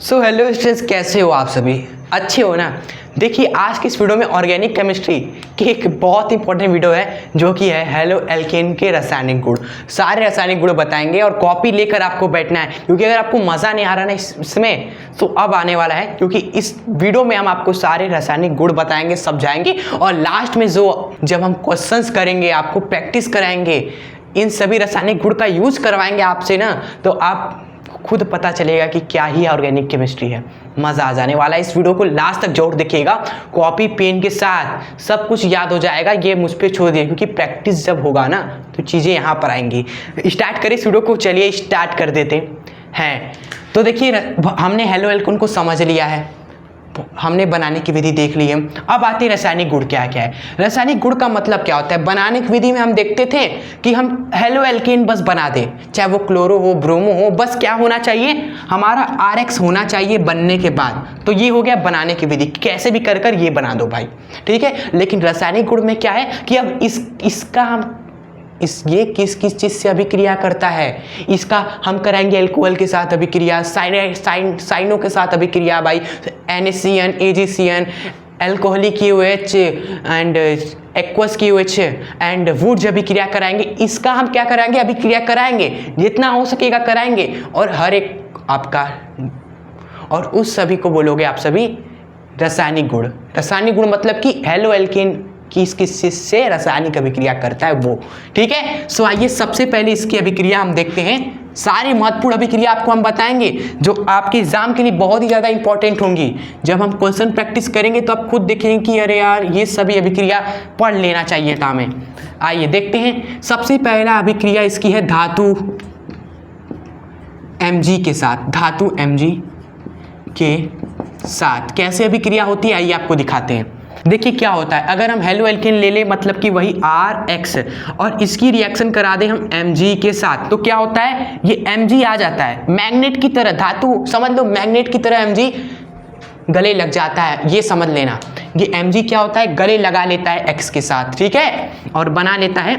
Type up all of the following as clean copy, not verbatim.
So hello students, कैसे हो आप सभी? अच्छे हो ना? देखिए, आज की इस वीडियो में ऑर्गेनिक केमिस्ट्री की एक बहुत इंपॉर्टेंट वीडियो है जो कि है हेलो एल्केन के रासायनिक गुण। सारे रासायनिक गुण बताएंगे और कॉपी लेकर आपको बैठना है, क्योंकि अगर आपको मज़ा नहीं आ रहा ना इसमें तो अब आने वाला है, क्योंकि इस वीडियो में हम आपको सारे रासायनिक गुण बताएंगे, समझाएंगे और लास्ट में जब हम क्वेश्चंस करेंगे, आपको प्रैक्टिस कराएंगे, इन सभी रासायनिक गुण का यूज करवाएंगे आपसे ना, तो आप खुद पता चलेगा कि क्या ही ऑर्गेनिक केमिस्ट्री है। मज़ा आ जाने वाला है। इस वीडियो को लास्ट तक जरूर देखिएगा, कॉपी पेन के साथ सब कुछ याद हो जाएगा। ये मुझ पे छोड़ दिए, क्योंकि प्रैक्टिस जब होगा ना तो चीज़ें यहाँ पर आएंगी। स्टार्ट करें इस वीडियो को, चलिए स्टार्ट कर देते हैं। तो देखिए, हमने हेलो एल्केन को समझ लिया है, हमने बनाने की विधि देख ली है। अब आते हैं रासायनिक गुण क्या क्या है। रासायनिक गुण का मतलब क्या होता है? बनाने की विधि में हम देखते थे कि हम हेलो एल्केन बस बना दें, चाहे वो क्लोरो हो, ब्रोमो हो, बस क्या होना चाहिए, हमारा RX होना चाहिए बनने के बाद। तो ये हो गया बनाने की विधि, कैसे भी कर कर ये बना दो भाई, ठीक है। लेकिन रासायनिक गुण में क्या है कि अब इसका हम ये किस किस चीज़ से अभिक्रिया करता है, इसका हम कराएंगे अल्कोहल के साथ अभिक्रिया, साइनों के साथ अभिक्रिया भाई, NaCN, AgCN, alcoholic KOH and aqueous KOH and Wurtz अभिक्रिया कराएंगे। इसका हम क्या कराएंगे, अभिक्रिया कराएंगे, जितना हो सकेगा कराएंगे। और हर एक आपका, और उस सभी को बोलोगे आप सभी रासायनिक गुण। रासायनिक गुण मतलब कि हेलो एल्केन किस किस चीज से रासायनिक अभिक्रिया करता है वो, ठीक है। सो आइए सबसे पहले इसकी अभिक्रिया हम देखते हैं। सारी महत्वपूर्ण अभिक्रिया आपको हम बताएंगे जो आपके एग्जाम के लिए बहुत ही ज़्यादा इंपॉर्टेंट होंगी। जब हम क्वेश्चन प्रैक्टिस करेंगे तो आप खुद देखेंगे कि अरे यार, ये सभी अभिक्रिया पढ़ लेना चाहिए था हमें। आइए देखते हैं। सबसे पहला अभिक्रिया इसकी है धातु Mg के साथ। धातु Mg के साथ कैसे अभिक्रिया होती है, आइए आपको दिखाते हैं। देखिए क्या होता है, अगर हम हेलो एल्केन ले लें, मतलब कि वही RX, और इसकी रिएक्शन करा दें हम Mg के साथ, तो क्या होता है, ये Mg आ जाता है मैग्नेट की तरह। धातु समझ लो मैग्नेट की तरह Mg गले लग जाता है, ये समझ लेना। ये Mg क्या होता है, गले लगा लेता है X के साथ, ठीक है, और बना लेता है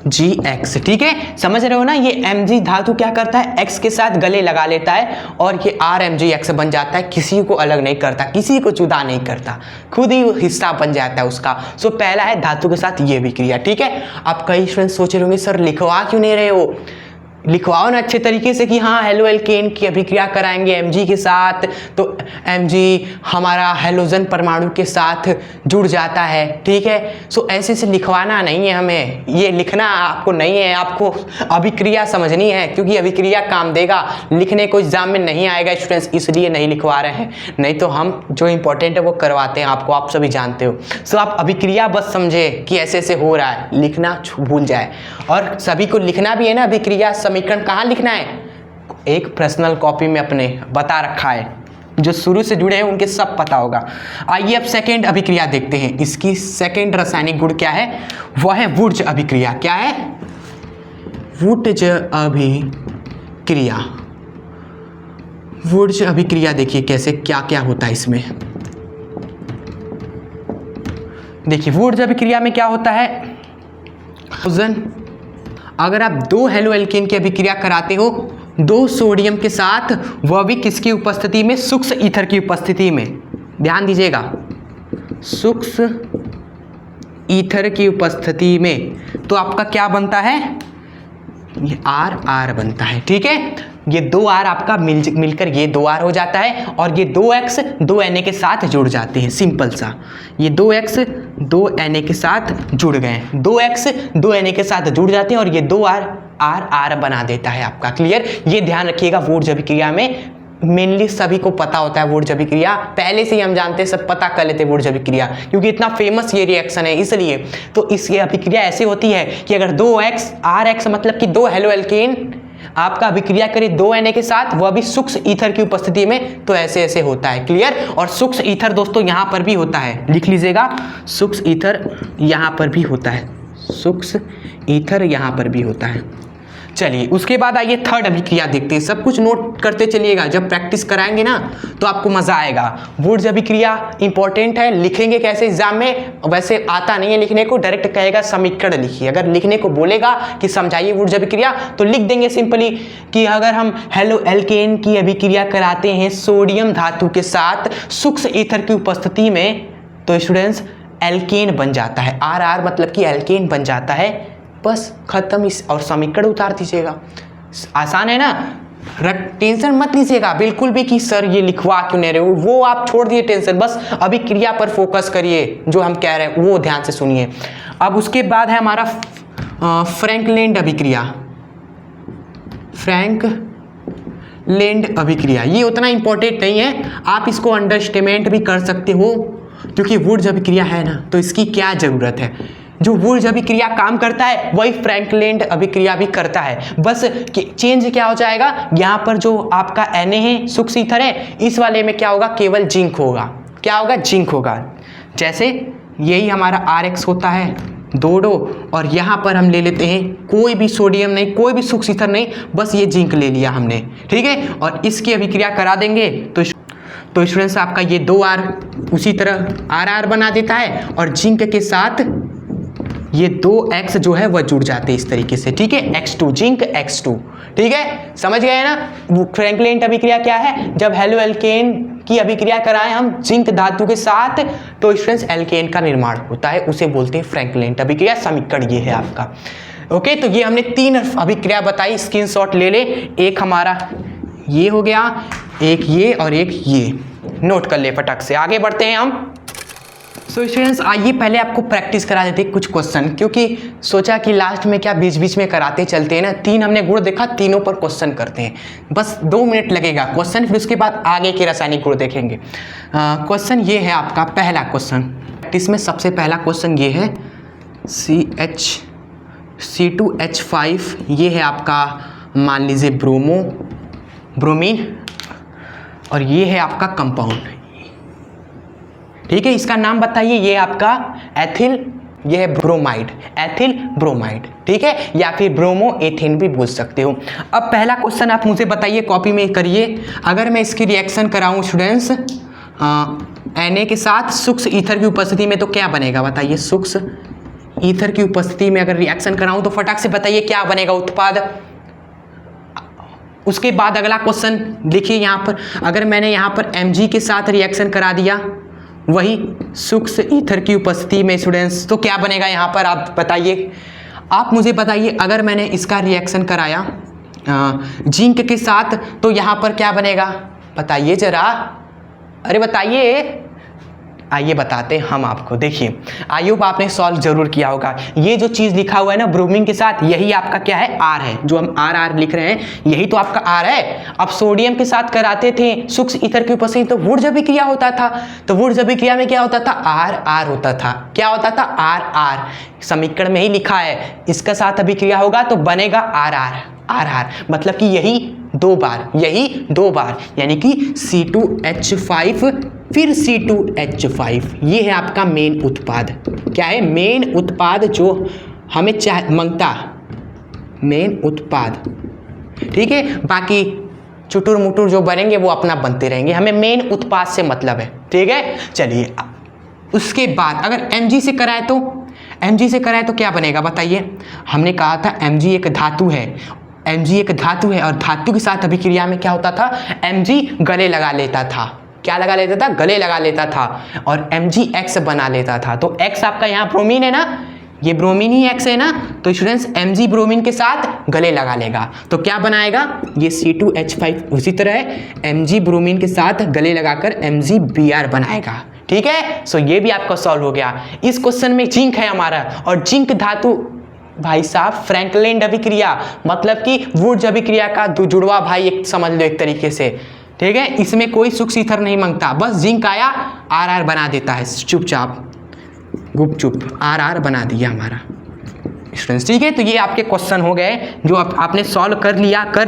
RMgX, ठीक है। समझ रहे हो ना, ये Mg धातु क्या करता है, X के साथ गले लगा लेता है और ये RMgX बन जाता है। किसी को अलग नहीं करता, किसी को जुदा नहीं करता, खुद ही हिस्सा बन जाता है उसका। सो पहला है धातु के साथ ये अभिक्रिया, ठीक है। आप कई स्टूडेंट सोच रहे होंगे सर लिखवा क्यों नहीं रहे हो, लिखवाओ ना अच्छे तरीके से कि हाँ हेलो एल्केन की अभिक्रिया कराएंगे Mg के साथ, तो Mg हमारा हेलोजन परमाणु के साथ जुड़ जाता है, ठीक है। सो ऐसे से लिखवाना नहीं है हमें, ये लिखना आपको नहीं है, आपको अभिक्रिया समझनी है, क्योंकि अभिक्रिया काम देगा, लिखने को एग्जाम में नहीं आएगा स्टूडेंट्स, इसलिए नहीं लिखवा रहे हैं। नहीं तो हम जो इंपॉर्टेंट है वो करवाते हैं आपको, आप सभी जानते हो। सो आप अभिक्रिया बस समझे कि ऐसे ऐसे हो रहा है, लिखना भूल जाए। और सभी को लिखना भी है ना, अभिक्रिया समीकरण कहाँ लिखना है, एक पर्सनल कॉपी में अपने बता रखा है, जो शुरू से जुड़े हैं उनके सब पता होगा। आइए अब सेकेंड अभिक्रिया देखते हैं। इसकी सेकेंड रासायनिक गुण क्या है, वह है वुड्स अभिक्रिया। क्या है, वुड्स अभिक्रिया। वुड्स अभिक्रिया देखिए कैसे क्या क्या होता है इसमें। देखिए वुड्स अभिक्रिया में क्या होता है, अगर आप दो हेलो एल्केन की अभिक्रिया कराते हो, दो सोडियम के साथ, वह भी किसकी उपस्थिति में, सूक्ष्म ईथर की उपस्थिति में, ध्यान दीजिएगा, सूक्ष्म ईथर की उपस्थिति में, तो आपका क्या बनता है, ये R बनता है, ठीक है। ये 2R आपका मिलकर ये 2R हो जाता है, और ये 2X 2Na के साथ जुड़ जाते हैं। सिंपल सा, ये 2X 2Na के साथ जुड़ गए, 2X 2Na के साथ जुड़ जाते हैं, और ये 2R R बना देता है आपका। क्लियर, ये ध्यान रखिएगा। वुड्स अभिक्रिया में मेनली सभी को पता होता है वुड्स अभिक्रिया, पहले से ही हम जानते हैं, सब पता कर लेते हैं वुड्स अभिक्रिया, क्योंकि इतना फेमस ये रिएक्शन है इसलिए। तो इसकी अभिक्रिया ऐसी होती है कि अगर 2X RX मतलब कि दो हेलो एल्केन आपका अभिक्रिया करे 2Na के साथ, वह भी सूक्ष्म ईथर की उपस्थिति में, तो ऐसे ऐसे होता है। क्लियर, और सूक्ष्म ईथर दोस्तों यहाँ पर भी होता है, लिख लीजिएगा, सूक्ष्म ईथर यहाँ पर भी होता है, सूक्ष्म ईथर यहाँ पर भी होता है। चलिए उसके बाद आइए थर्ड अभिक्रिया देखते हैं। सब कुछ नोट करते चलिएगा, जब प्रैक्टिस कराएंगे ना तो आपको मजा आएगा। वुड्स अभिक्रिया इंपॉर्टेंट है, लिखेंगे कैसे एग्जाम में, वैसे आता नहीं है लिखने को, डायरेक्ट कहेगा समीकरण लिखिए। अगर लिखने को बोलेगा कि समझाइए वुड्स अभिक्रिया तो लिख देंगे सिंपली कि अगर हम हेलो एल्केन की अभिक्रिया कराते हैं सोडियम धातु के साथ सूक्ष्म ईथर की उपस्थिति में तो स्टूडेंट्स एल्केन बन जाता है। आर आर मतलब कि एल्केन बन जाता है, बस खत्म। इस और समीकरण उतार दीजिएगा। आसान है ना, टेंशन मत लीजिएगा बिल्कुल भी कि सर ये लिखवा क्यों नहीं रहे हो, वो आप छोड़ दिए टेंशन, बस अभी क्रिया पर फोकस करिए, जो हम कह रहे हैं वो ध्यान से सुनिए। अब उसके बाद है हमारा फ्रैंकलैंड अभिक्रिया। फ्रैंकलैंड अभिक्रिया ये उतना इंपॉर्टेंट नहीं है, आप इसको अंडरस्टैंड भी कर सकते हो, क्योंकि वुड्स अभिक्रिया है ना तो इसकी क्या जरूरत है। जो वुड्स अभिक्रिया काम करता है वही फ्रैंकलैंड अभिक्रिया भी करता है, बस चेंज क्या हो जाएगा, यहाँ पर जो आपका Na है सूक्ष्म ईथर है, इस वाले में क्या होगा, केवल जिंक होगा। क्या होगा, जिंक होगा। जैसे यही हमारा RX होता है 2 और यहाँ पर हम ले लेते हैं कोई भी सोडियम नहीं, कोई भी सूक्ष्म ईथर नहीं, बस ये जिंक ले लिया हमने, ठीक है। और इसकी अभिक्रिया करा देंगे तो स्टूडेंट्स आपका ये 2R उसी तरह RR बना देता है और जिंक के साथ ये 2X जो है वह जुड़ जाते हैं इस तरीके से, ठीक है। X2 जिंक X2, ठीक है, समझ गए ना। फ्रैंकलैंड अभिक्रिया क्या है, जब हेलो एल्केन की अभिक्रिया कराएं हम जिंक धातु के साथ तो स्टूडेंट्स एल्केन का निर्माण होता है, उसे बोलते हैं फ्रैंकलैंड अभिक्रिया। समीकरण ये है आपका। ओके, तो ये हमने 3 अभिक्रिया बताई, स्क्रीनशॉट ले ले। एक हमारा ये हो गया, एक ये और एक ये, नोट कर ले फटक से। आगे बढ़ते हैं हम। सो स्टूडेंट्स आइए पहले आपको प्रैक्टिस करा देते कुछ क्वेश्चन, क्योंकि सोचा कि लास्ट में क्या बीच बीच में कराते चलते हैं ना। 3 हमने गुण देखा, तीनों पर क्वेश्चन करते हैं, बस 2 मिनट लगेगा क्वेश्चन, फिर उसके बाद आगे के रासायनिक गुण देखेंगे। क्वेश्चन ये है आपका पहला क्वेश्चन, इसमें सबसे पहला क्वेश्चन ये है C2H5, ये है आपका मान लीजिए ब्रोमीन और ये है आपका कंपाउंड, ठीक है। इसका नाम बताइए, ये आपका एथिल, ये है ब्रोमाइड, एथिल ब्रोमाइड, ठीक है, या फिर ब्रोमो एथेन भी बोल सकते हो। अब पहला क्वेश्चन आप मुझे बताइए, कॉपी में करिए। अगर मैं इसकी रिएक्शन कराऊं स्टूडेंट्स Na के साथ सूक्ष्म ईथर की उपस्थिति में तो क्या बनेगा बताइए। सूक्ष्म ईथर की उपस्थिति में अगर रिएक्शन कराऊं तो फटाक से बताइए क्या बनेगा उत्पाद। उसके बाद अगला क्वेश्चन देखिए यहाँ पर, अगर मैंने यहाँ पर Mg के साथ रिएक्शन करा दिया वही सूक्ष्म ईथर की उपस्थिति में स्टूडेंट्स तो क्या बनेगा यहाँ पर, आप बताइए। आप मुझे बताइए अगर मैंने इसका रिएक्शन कराया जिंक के साथ तो यहाँ पर क्या बनेगा बताइए जरा, अरे बताइए। आइए बताते हैं हम आपको। देखिए आई होप आपने सॉल्व जरूर किया होगा। ये जो चीज़ लिखा हुआ है ना ब्रोमीन के साथ, यही आपका क्या है, R है, जो हम RR लिख रहे हैं यही तो आपका R है। अब सोडियम के साथ कराते थे सूक्ष्म ईथर की उपस्थिति तो वुड्स अभिक्रिया होता था, तो वुड्स अभिक्रिया में क्या होता था, RR होता था। क्या होता था, RR, समीकरण में ही लिखा है, इसका साथ अभिक्रिया होगा तो बनेगा RR, मतलब कि यही 2 बार, यानी कि C2H5 फिर C2H5, ये है आपका मेन उत्पाद। क्या है, मेन उत्पाद जो हमें मांगता, मेन उत्पाद, ठीक है। बाकी चुटुर मुटुर जो बनेंगे वो अपना बनते रहेंगे, हमें मेन उत्पाद से मतलब है, ठीक है। चलिए उसके बाद अगर Mg से कराए तो क्या बनेगा बताइए। हमने कहा था Mg एक धातु है, और धातु के साथ अभिक्रिया में क्या होता था, Mg गले लगा लेता था। क्या लगा लेता था, गले लगा लेता था, और MgX बना लेता था। तो X आपका यहाँ ब्रोमीन है ना, ये ब्रोमीन ही X है ना, तो स्टूडेंट्स Mg ब्रोमीन के साथ गले लगा लेगा तो क्या बनाएगा, ये C2H5 उसी तरह है, Mg ब्रोमीन के साथ गले लगाकर MgBr बनाएगा, ठीक है। सो ये भी आपका सॉल्व हो गया। इस क्वेश्चन में जिंक है हमारा, और जिंक धातु भाई साहब फ्रैंकलैंड अभिक्रिया मतलब कि वुड्स अभिक्रिया का जुड़वा भाई, एक समझ लो एक तरीके से, ठीक है। इसमें कोई सूक्ष्म ईथर नहीं मांगता, बस जिंक आया RR बना देता है, चुपचाप गुपचुप RR बना दिया हमारा स्टूडेंट्स, ठीक है। तो ये आपके क्वेश्चन हो गए जो आपने सॉल्व कर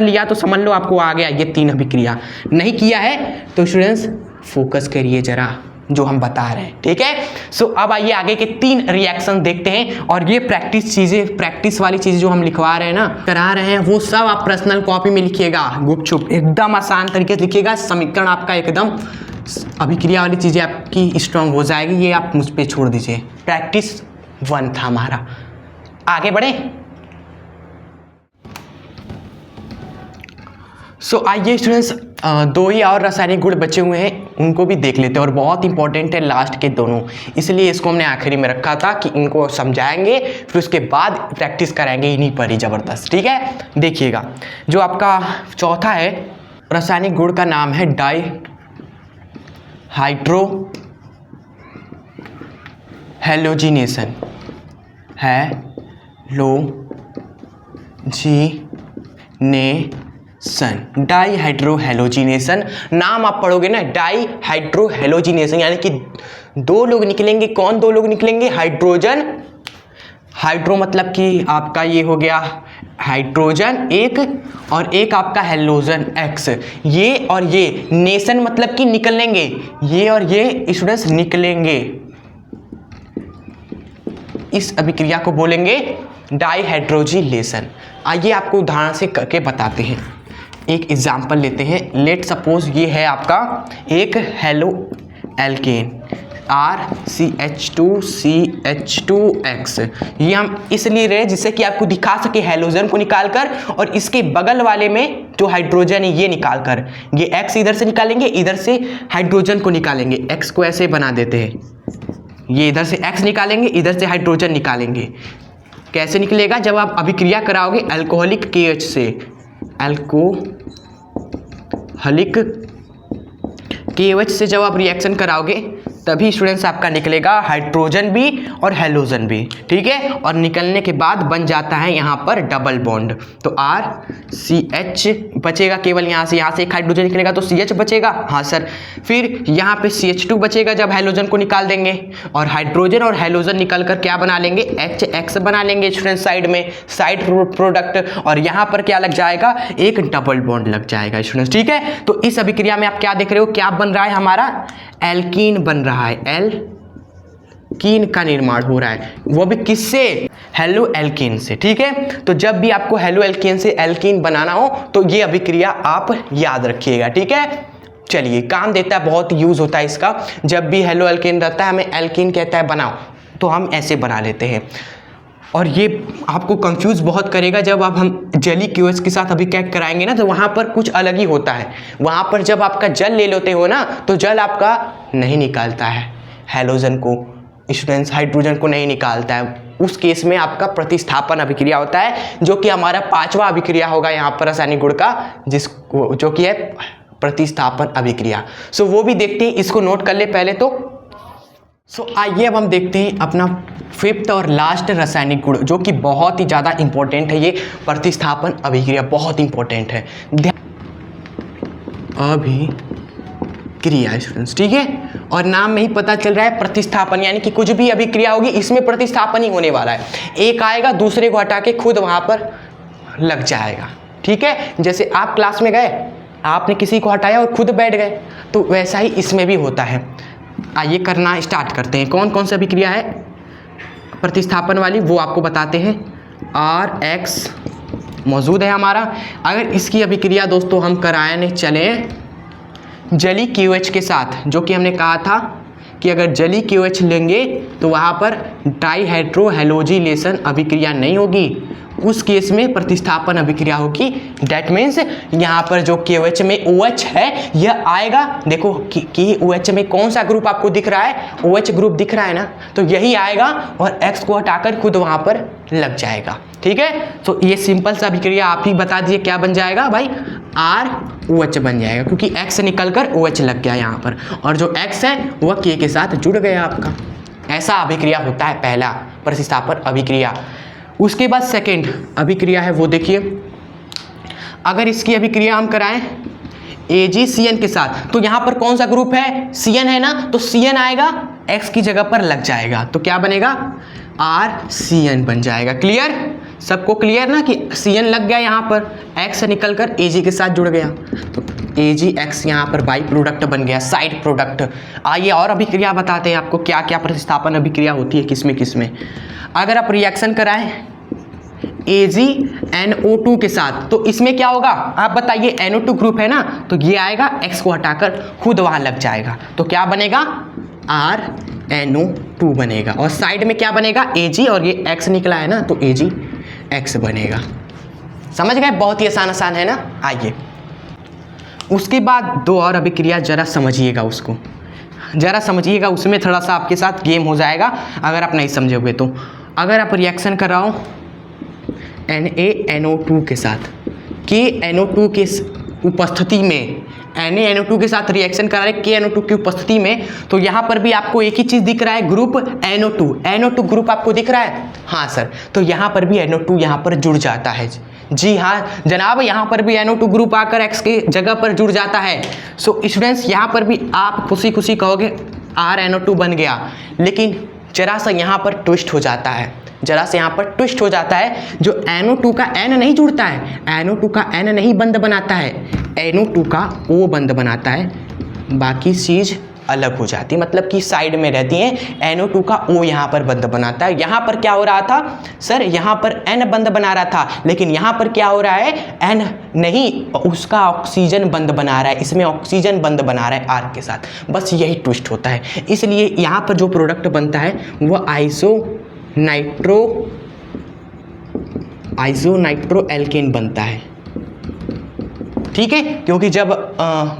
लिया तो समझ लो आपको आ गया ये 3 अभिक्रिया। नहीं किया है तो स्टूडेंट्स फोकस करिए जरा, जो हम बता रहे हैं, ठीक है। सो अब आइए आगे के 3 रिएक्शन देखते हैं। और ये प्रैक्टिस वाली चीज़ें जो हम लिखवा रहे हैं ना, करा रहे हैं, वो सब आप पर्सनल कॉपी में लिखिएगा, गुपचुप एकदम आसान तरीके से लिखिएगा। समीकरण आपका एकदम अभिक्रिया वाली चीज़ें आपकी स्ट्रांग हो जाएगी, ये आप मुझ पर छोड़ दीजिए। प्रैक्टिस 1 था हमारा। आगे बढ़े। आइए स्टूडेंट्स, 2 ही और रासायनिक गुण बचे हुए हैं, उनको भी देख लेते हैं। और बहुत इंपॉर्टेंट है लास्ट के दोनों, इसलिए इसको हमने आखिरी में रखा था कि इनको समझाएंगे, फिर उसके बाद प्रैक्टिस कराएंगे इन्हीं पर ही ज़बरदस्त, ठीक है। देखिएगा, जो आपका चौथा है रासायनिक गुण का नाम है dehydrohalogenation, dehydrohalogenation. नाम आप पढ़ोगे ना, डाई हाइड्रो हैलोजिनेशन, यानी कि 2 लोग निकलेंगे। कौन 2 लोग निकलेंगे? हाइड्रोजन, हाइड्रो मतलब कि आपका ये हो गया हाइड्रोजन एक, और एक आपका हैलोजन एक्स। ये और ये, नेशन मतलब कि निकलेंगे, ये और ये स्टूडेंट्स निकलेंगे। इस अभिक्रिया को बोलेंगे डाईहाइड्रोजिनेशन। आइए आपको उदाहरण से करके बताते हैं। एक एग्जाम्पल लेते हैं। लेट सपोज ये है आपका एक हेलो एल्केन RCH2CH2X। ये हम इसलिए रहे जिससे कि आपको दिखा सके हैलोजन को निकालकर, और इसके बगल वाले में जो हाइड्रोजन है ये निकालकर। ये X इधर से निकालेंगे, इधर से हाइड्रोजन को निकालेंगे। X को ऐसे बना देते हैं, ये इधर से X निकालेंगे, इधर से हाइड्रोजन निकालेंगे। कैसे निकलेगा? जब आप अभिक्रिया कराओगे अल्कोहलिक KH से, अल्कोहलिक KOH से जब आप रिएक्शन कराओगे तभी स्टूडेंट्स आपका निकलेगा हाइड्रोजन भी और हैलोजन भी, ठीक है। और निकलने के बाद बन जाता है यहाँ पर डबल बॉन्ड। तो RCH बचेगा केवल, यहाँ से एक हाइड्रोजन निकलेगा तो CH बचेगा। हाँ सर, फिर यहाँ पे CH2 बचेगा जब हैलोजन को निकाल देंगे, और हाइड्रोजन और हैलोजन निकल कर क्या बना लेंगे? HX बना लेंगे स्टूडेंट साइड में, साइड प्रोडक्ट। और यहाँ पर क्या लग जाएगा? एक डबल बॉन्ड लग जाएगा स्टूडेंट्स, ठीक है। तो इस अभिक्रिया में आप क्या देख रहे हो? क्या बन रहा है? हमारा एल्कीन बन रहा है, एल्कीन का निर्माण हो रहा है, वो भी किससे? हेलो एल्कीन से, ठीक है। तो जब भी आपको हेलो एल्कीन से एल्कीन बनाना हो तो ये अभिक्रिया आप याद रखिएगा, ठीक है। चलिए, काम देता है, बहुत यूज होता है इसका। जब भी हेलो एल्कीन रहता है, हमें एल्कीन कहता है बनाओ, तो हम ऐसे बना लेते हैं। और ये आपको कंफ्यूज बहुत करेगा जब आप हम जली क्यूएस के साथ अभी क्या कराएंगे ना, तो वहाँ पर कुछ अलग ही होता है। वहाँ पर जब आपका जल ले लेते हो ना, तो जल आपका नहीं निकालता है हैलोजन को, स्टूडेंट्स हाइड्रोजन को नहीं निकालता है। उस केस में आपका प्रतिस्थापन अभिक्रिया होता है, जो कि हमारा 5वां अभिक्रिया होगा यहाँ पर रासायनिक गुण का, जिसको जो कि है प्रतिस्थापन अभिक्रिया। सो वो भी देखते हैं, इसको नोट कर ले पहले तो। आइए अब हम देखते हैं अपना 5th और लास्ट रासायनिक गुण, जो कि बहुत ही ज़्यादा इंपॉर्टेंट है। ये प्रतिस्थापन अभिक्रिया बहुत इंपॉर्टेंट है, अभिक्रिया स्टूडेंट्स, ठीक है। और नाम में ही पता चल रहा है प्रतिस्थापन, यानी कि कुछ भी अभिक्रिया होगी इसमें प्रतिस्थापन ही होने वाला है। एक आएगा, दूसरे को हटा के खुद वहाँ पर लग जाएगा, ठीक है। जैसे आप क्लास में गए, आपने किसी को हटाया और खुद बैठ गए, तो वैसा ही इसमें भी होता है। आइए करना स्टार्ट करते हैं। कौन कौन सी अभिक्रिया है प्रतिस्थापन वाली, वो आपको बताते हैं। RX मौजूद है हमारा। अगर इसकी अभिक्रिया दोस्तों हम कराने चले जली KOH के साथ, जो कि हमने कहा था कि अगर जली KOH लेंगे तो वहाँ पर डाईहाइड्रोहैलोजिनेशन अभिक्रिया नहीं होगी, उस केस में प्रतिस्थापन अभिक्रिया होगी। डैट मीन्स यहाँ पर जो KOH में OH है यह आएगा। देखो कि OH में कौन सा ग्रुप आपको दिख रहा है? OH ग्रुप दिख रहा है ना, तो यही आएगा और X को हटाकर खुद वहाँ पर लग जाएगा, ठीक है। तो ये सिंपल सा अभिक्रिया आप ही बता दीजिए क्या बन जाएगा भाई? ROH बन जाएगा, क्योंकि X निकल कर OH लग गया यहाँ पर, और जो X है वह K के साथ जुड़ गया आपका। ऐसा अभिक्रिया होता है पहला प्रतिस्थापन अभिक्रिया। उसके बाद सेकेंड अभिक्रिया है, वो देखिए। अगर इसकी अभिक्रिया हम कराएं AgCN के साथ, तो यहाँ पर कौन सा ग्रुप है? Cn है ना, तो Cn आएगा, X की जगह पर लग जाएगा, तो क्या बनेगा? RCN बन जाएगा। क्लियर? सबको क्लियर ना कि Cn लग गया यहाँ पर, X निकल कर Ag के साथ जुड़ गया, तो AgX यहाँ पर बाई प्रोडक्ट बन गया, साइड प्रोडक्ट। आइए और अभिक्रिया बताते हैं आपको क्या क्या प्रतिस्थापन अभिक्रिया होती है किसमें किसमें। अगर आप रिएक्शन कराएं AgNO2 के साथ तो इसमें क्या होगा आप बताइए, NO2 ग्रुप है ना, तो ये आएगा X को हटाकर खुद वहाँ लग जाएगा, तो क्या बनेगा RNO2 बनेगा। और साइड में क्या बनेगा Ag, और ये X निकला है ना तो AgX बनेगा। समझ गए, बहुत ही आसान है ना। आइए उसके बाद दो और अभिक्रिया जरा समझिएगा, उसको जरा समझिएगा, उसमें थोड़ा सा आपके साथ गेम हो जाएगा अगर आप नहीं समझोगे तो। अगर आप रिएक्शन कराओ NaNO2 के साथ, KNO2 के उपस्थिति में, NaNO2 के साथ रिएक्शन करा रहे KNO2 की उपस्थिति में, तो यहाँ पर भी आपको एक ही चीज़ दिख रहा है, ग्रुप NO2 ग्रुप आपको दिख रहा है। हाँ सर, तो यहाँ पर भी NO2 यहाँ पर जुड़ जाता है। जी हाँ जनाब, यहाँ पर भी NO2 ग्रुप आकर X के जगह पर जुड़ जाता है। सो स्टूडेंट्स यहाँ पर भी आप खुशी खुशी कहोगे RNO2 बन गया, लेकिन जरा सा यहाँ पर ट्विस्ट हो जाता है, जरा से यहाँ पर ट्विस्ट हो जाता है। जो NO2 का N नहीं जुड़ता है, NO2 का N नहीं बंद बनाता है, NO2 का O बंद बनाता है, बाकी चीज़ अलग हो जाती है, मतलब कि साइड में रहती हैं। NO2 का O यहाँ पर बंद बनाता है। यहाँ पर क्या हो रहा था सर, यहाँ पर N बंद बना रहा था, लेकिन यहाँ पर क्या हो रहा है, N नहीं, उसका ऑक्सीजन बंद बना रहा है, इसमें ऑक्सीजन बंद बना रहा है R के साथ। बस यही ट्विस्ट होता है। इसलिए यहाँ पर जो प्रोडक्ट बनता है वह आइसोनाइट्रो एल्केन बनता है, ठीक है, क्योंकि जब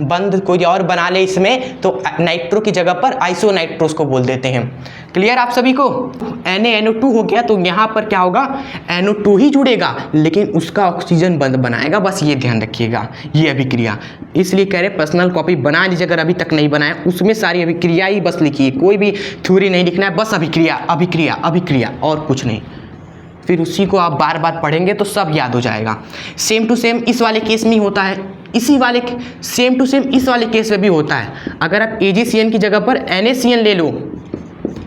बंद कोई और बना ले इसमें तो नाइट्रो की जगह पर आइसोनाइट्रोस को बोल देते हैं। क्लियर आप सभी को। NaNO2 हो गया तो यहाँ पर क्या होगा, NO2 ही जुड़ेगा लेकिन उसका ऑक्सीजन बंद बनाएगा, बस ये ध्यान रखिएगा ये अभिक्रिया। इसलिए कह रहे पर्सनल कॉपी बना लीजिए अगर अभी तक नहीं बनाया, उसमें सारी अभिक्रिया ही बस लिखिए, कोई भी थ्योरी नहीं लिखना है, बस अभिक्रिया अभिक्रिया अभिक्रिया और कुछ नहीं। फिर उसी को आप बार बार पढ़ेंगे तो सब याद हो जाएगा। सेम टू सेम इस वाले केस में ही होता है, सेम टू सेम इस वाले केस में भी होता है। अगर आप AgCN की जगह पर NaCN ले लो,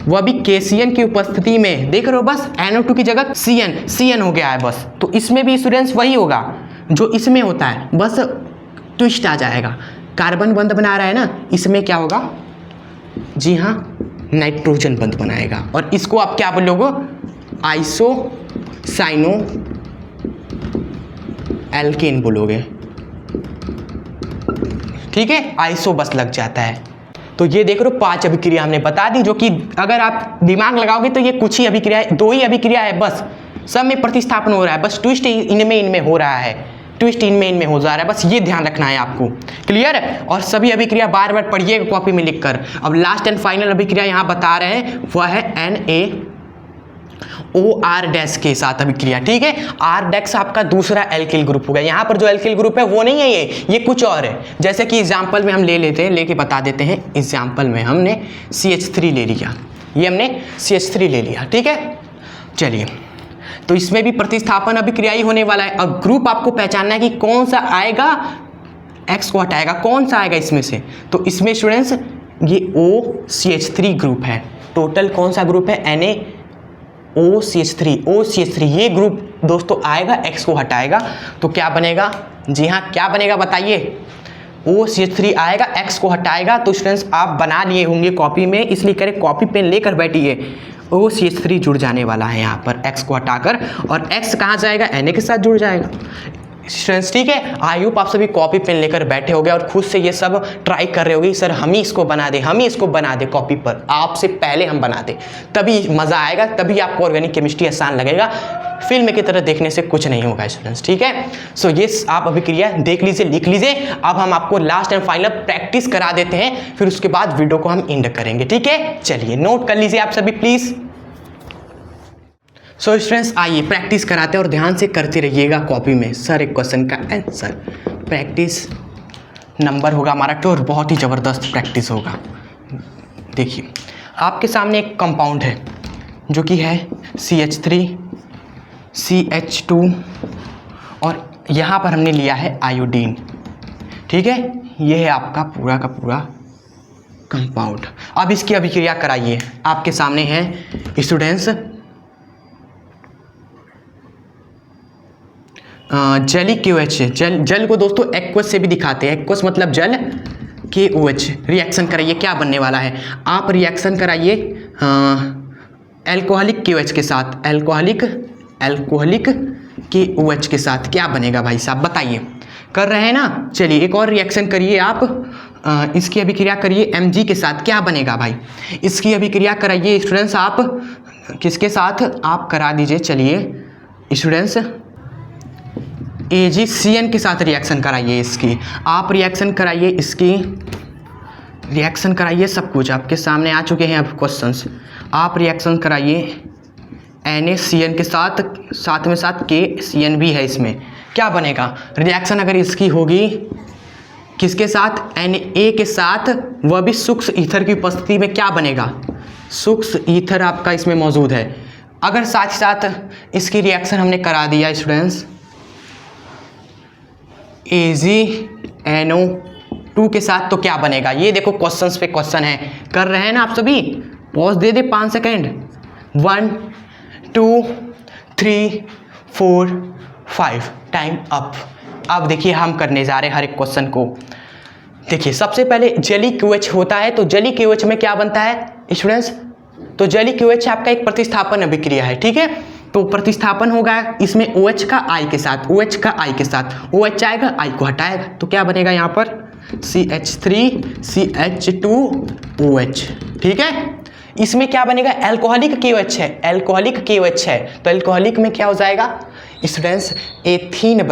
वह भी KCN की उपस्थिति में, देख रहे हो, बस NO2 की जगह CN हो गया है बस। तो इसमें भी स्टूडेंट्स वही होगा जो इसमें होता है, बस ट्विस्ट आ जाएगा। कार्बन बंद बना रहा है ना, इसमें क्या होगा, जी हाँ नाइट्रोजन बंद बनाएगा, और इसको आप क्या बोलोगे, आइसोसाइनो एल्केन बोलोगे, ठीक है, आइसो बस लग जाता है। तो ये देख रहे हो 5 अभिक्रिया हमने बता दी, जो कि अगर आप दिमाग लगाओगे तो ये कुछ ही अभिक्रिया है, 2 ही अभिक्रिया है बस, सब में प्रतिस्थापन हो रहा है, बस ट्विस्ट इनमें हो रहा है, ट्विस्ट इनमें हो जा रहा है, बस ये ध्यान रखना है आपको। क्लियर। और सभी अभिक्रिया बार बार पढ़िएगा कॉपी में लिखकर। अब लास्ट एंड फाइनल अभिक्रिया यहाँ बता रहे हैं, वह है NaOR- के साथ अभिक्रिया, ठीक है। R- आपका दूसरा एल्किल ग्रुप होगा। यहाँ पर जो एल्किल ग्रुप है वो नहीं है, ये कुछ और है। जैसे कि एग्जाम्पल में हम लेके बता देते हैं। एग्जाम्पल में हमने CH3 ले लिया, ये हमने CH3 ले लिया, ठीक है। चलिए, तो इसमें भी प्रतिस्थापन अभिक्रिया ही होने वाला है। अब ग्रुप आपको पहचानना है कि कौन सा आएगा, X को हटाएगा, कौन सा आएगा इसमें से। तो इसमें स्टूडेंट्स ये OCH3 ग्रुप है। टोटल कौन सा ग्रुप है, OCH3 ये ग्रुप दोस्तों आएगा, X को हटाएगा, तो क्या बनेगा, जी हाँ क्या बनेगा बताइए, OCH3 आएगा, X को हटाएगा। तो स्टूडेंट्स आप बना लिए होंगे कॉपी में, इसलिए करें कॉपी पेन लेकर बैठिए। OCH3 जुड़ जाने वाला है यहाँ पर X को हटाकर, और X कहाँ जाएगा, Na के साथ जुड़ जाएगा स्टूडेंट्स, ठीक है। आई होप आप सभी कॉपी पेन लेकर बैठे होगे और खुद से ये सब ट्राई कर रहे होगे, सर हम ही इसको बना दे कॉपी पर, आपसे पहले हम बना दे, तभी मज़ा आएगा, तभी आपको ऑर्गेनिक केमिस्ट्री आसान लगेगा। फिल्म की तरह देखने से कुछ नहीं होगा स्टूडेंट्स, ठीक है। सो ये आप अभिक्रिया देख लीजिए, लिख लीजिए। अब हम आपको लास्ट एंड फाइनल प्रैक्टिस करा देते हैं, फिर उसके बाद वीडियो को हम एंड करेंगे, ठीक है। चलिए नोट कर लीजिए आप सभी प्लीज़। सो स्टूडेंट्स आइए प्रैक्टिस कराते हैं और ध्यान से करते रहिएगा कॉपी में। सर एक क्वेश्चन का आंसर, प्रैक्टिस नंबर होगा हमारा 2 और बहुत ही ज़बरदस्त प्रैक्टिस होगा। देखिए आपके सामने एक कंपाउंड है जो कि है CH3 CH2 और यहाँ पर हमने लिया है आयोडीन, ठीक है। ये है आपका पूरा का पूरा कंपाउंड। अब इसकी अभिक्रिया कराइए। आपके सामने है स्टूडेंट्स जली KOH, जल को दोस्तों एक्वस से भी दिखाते हैं, एक्वस मतलब जल, KOH। रिएक्शन कराइए, क्या बनने वाला है, आप रिएक्शन कराइए एल्कोहलिक KOH के साथ, एल्कोहलिक KOH के साथ, क्या बनेगा भाई साहब बताइए। कर रहे हैं ना, चलिए एक और रिएक्शन करिए आप, इसकी अभिक्रिया करिए Mg के साथ, क्या बनेगा भाई। इसकी अभिक्रिया कराइए स्टूडेंट्स आप किसके साथ, आप करा दीजिए, चलिए स्टूडेंट्स AgCN के साथ रिएक्शन कराइए इसकी, आप रिएक्शन कराइए इसकी, रिएक्शन कराइए, सब कुछ आपके सामने आ चुके हैं अब क्वेश्चंस। आप रिएक्शन कराइए NaCN के साथ, साथ में साथ KCN भी है इसमें, क्या बनेगा रिएक्शन अगर इसकी होगी किसके साथ, Na के साथ, वह भी सूक्ष्म ईथर की उपस्थिति में, क्या बनेगा, सूक्ष्म ईथर आपका इसमें मौजूद है। अगर साथ ही साथ इसकी रिएक्शन हमने करा दिया स्टूडेंट्स AgNO2 के साथ, तो क्या बनेगा, ये देखो क्वेश्चंस पे क्वेश्चन है, कर रहे हैं ना आप सभी, पॉज दे दे 5 सेकेंड, 1 2 3 4 5, टाइम अप। अब देखिए हम करने जा रहे हैं हर एक क्वेश्चन को। देखिए सबसे पहले जली KOH होता है, तो जली KOH में क्या बनता है स्टूडेंट्स, तो जली KOH आपका एक प्रतिस्थापन अभिक्रिया है, ठीक है। तो प्रतिस्थापन होगा इसमें OH का I के साथ, OH का I के साथ, OH आएगा I को हटाएगा, तो क्या बनेगा यहाँ पर CH3CH2OH, ठीक है। इसमें क्या बनेगा, एल्कोहलिक KOH है, एल्कोहलिक KOH है, तो एल्कोहलिक में क्या हो जाएगा स्टूडेंट्स, एथीन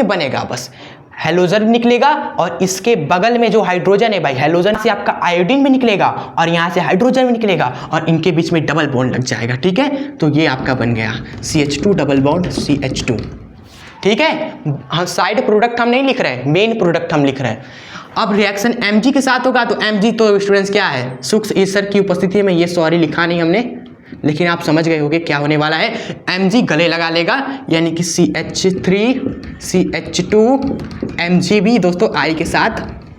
बनेगा, बस हेलोजन निकलेगा, और इसके बगल में जो हाइड्रोजन है भाई, हेलोजन से आपका आयोडीन भी निकलेगा और यहाँ से हाइड्रोजन भी निकलेगा, और इनके बीच में डबल बॉन्ड लग जाएगा, ठीक है। तो ये आपका बन गया CH2 डबल बॉन्ड CH2, ठीक है। हम साइड प्रोडक्ट हम नहीं लिख रहे हैं, मेन प्रोडक्ट हम लिख रहे हैं। अब रिएक्शन Mg के साथ होगा, तो Mg तो स्टूडेंट्स क्या है, सूक्ष्म ईथर की उपस्थिति में, ये सॉरी लिखा नहीं हमने, लेकिन आप समझ गए होंगे क्या होने वाला है। Mg गले लगा लेगा, यानी कि CH3CH2 Mg भी दोस्तों I के साथ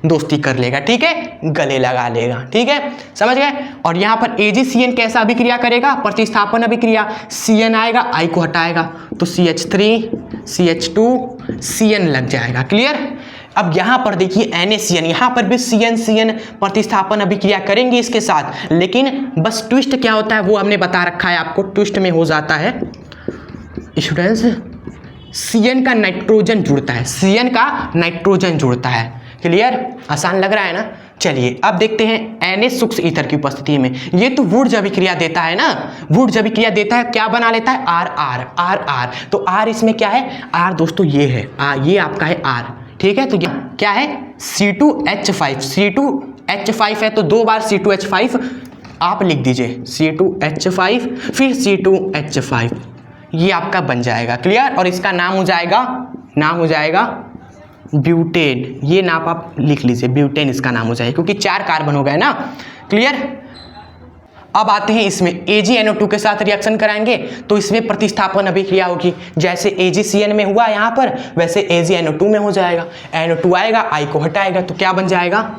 दोस्ती कर लेगा, ठीक है, गले लगा लेगा, ठीक है, समझ गए। और यहाँ पर AgCN कैसा अभिक्रिया करेगा, प्रतिस्थापन अभिक्रिया, CN आएगा I को हटाएगा, तो CH3CH2CN लग जाएगा, क्लियर। अब यहाँ पर देखिए NaCN, यहाँ पर भी CN प्रतिस्थापन अभिक्रिया करेंगे इसके साथ, लेकिन बस ट्विस्ट क्या होता है वो हमने बता रखा है आपको। ट्विस्ट में हो जाता है स्टूडेंट्स, CN का नाइट्रोजन जुड़ता है, CN का नाइट्रोजन जुड़ता है, क्लियर, आसान लग रहा है ना। चलिए अब देखते हैं Na सूक्ष्म ईथर की उपस्थिति में, ये तो वुर्ज अभिक्रिया देता है ना, वुर्ज अभिक्रिया देता है, क्या बना लेता है R, तो R इसमें क्या है, R दोस्तों ये है, ये आपका है R, ठीक है। तो ये क्या है C2H5 है, तो 2 बार C2H5 आप लिख दीजिए, C2H5 फिर C2H5, ये आपका बन जाएगा, क्लियर। और इसका नाम हो जाएगा ब्यूटेन, ये नाम आप लिख लीजिए, ब्यूटेन इसका नाम हो जाएगा, क्योंकि 4 कार्बन हो गए ना, क्लियर। अब आते हैं इसमें AgNO2 के साथ रिएक्शन कराएंगे, तो इसमें प्रतिस्थापन अभिक्रिया होगी, जैसे AgCN में हुआ यहाँ पर, वैसे AgNO2 में हो जाएगा। NO2 आएगा, I को हटाएगा, तो क्या बन जाएगा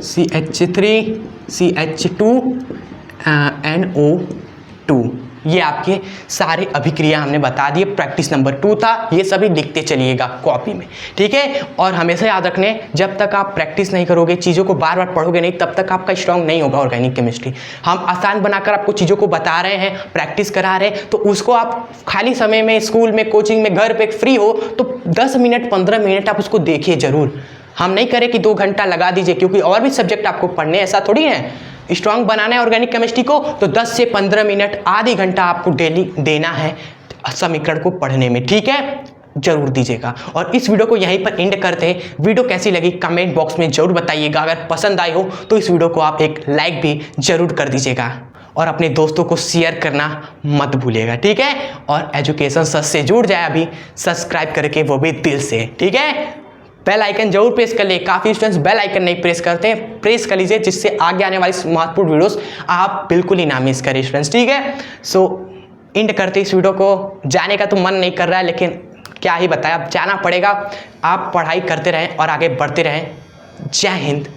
CH3CH2NO2। ये आपके सारे अभिक्रिया हमने बता दिए, प्रैक्टिस नंबर 2 था, ये सभी लिखते चलिएगा कॉपी में, ठीक है। और हमेशा याद रखने, जब तक आप प्रैक्टिस नहीं करोगे, चीज़ों को बार बार पढ़ोगे नहीं, तब तक आपका स्ट्रॉन्ग नहीं होगा ऑर्गेनिक केमिस्ट्री। हम आसान बनाकर आपको चीज़ों को बता रहे हैं, प्रैक्टिस करा रहे हैं, तो उसको आप खाली समय में, स्कूल में, कोचिंग में, घर पर फ्री हो तो 10 मिनट 15 मिनट आप उसको देखिए ज़रूर। हम नहीं करें कि 2 घंटा लगा दीजिए, क्योंकि और भी सब्जेक्ट आपको पढ़ने, ऐसा थोड़ी है। स्ट्रॉन्ग बनाना है ऑर्गेनिक केमिस्ट्री को, तो 10 से 15 मिनट, आधी घंटा आपको डेली देना है समीकरण को पढ़ने में, ठीक है, जरूर दीजिएगा। और इस वीडियो को यहीं पर एंड करते हैं। वीडियो कैसी लगी कमेंट बॉक्स में जरूर बताइएगा, अगर पसंद आई हो तो इस वीडियो को आप एक लाइक भी जरूर कर दीजिएगा, और अपने दोस्तों को शेयर करना मत भूलिएगा, ठीक है। और एजुकेशन सच से जुड़ जाए अभी सब्सक्राइब करके, वो भी दिल से, ठीक है। बेल आइकन जरूर प्रेस कर ले, काफ़ी स्टूडेंट्स बेल आइकन नहीं प्रेस करते हैं, प्रेस कर लीजिए, जिससे आगे आने वाली महत्वपूर्ण वीडियोस आप बिल्कुल ही ना मिस करें स्टूडेंट्स, ठीक है। सो एंड करते इस वीडियो को, जाने का तो मन नहीं कर रहा है, लेकिन क्या ही बताया, अब जाना पड़ेगा। आप पढ़ाई करते रहें और आगे बढ़ते रहें। जय हिंद,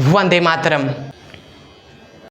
वंदे मातरम।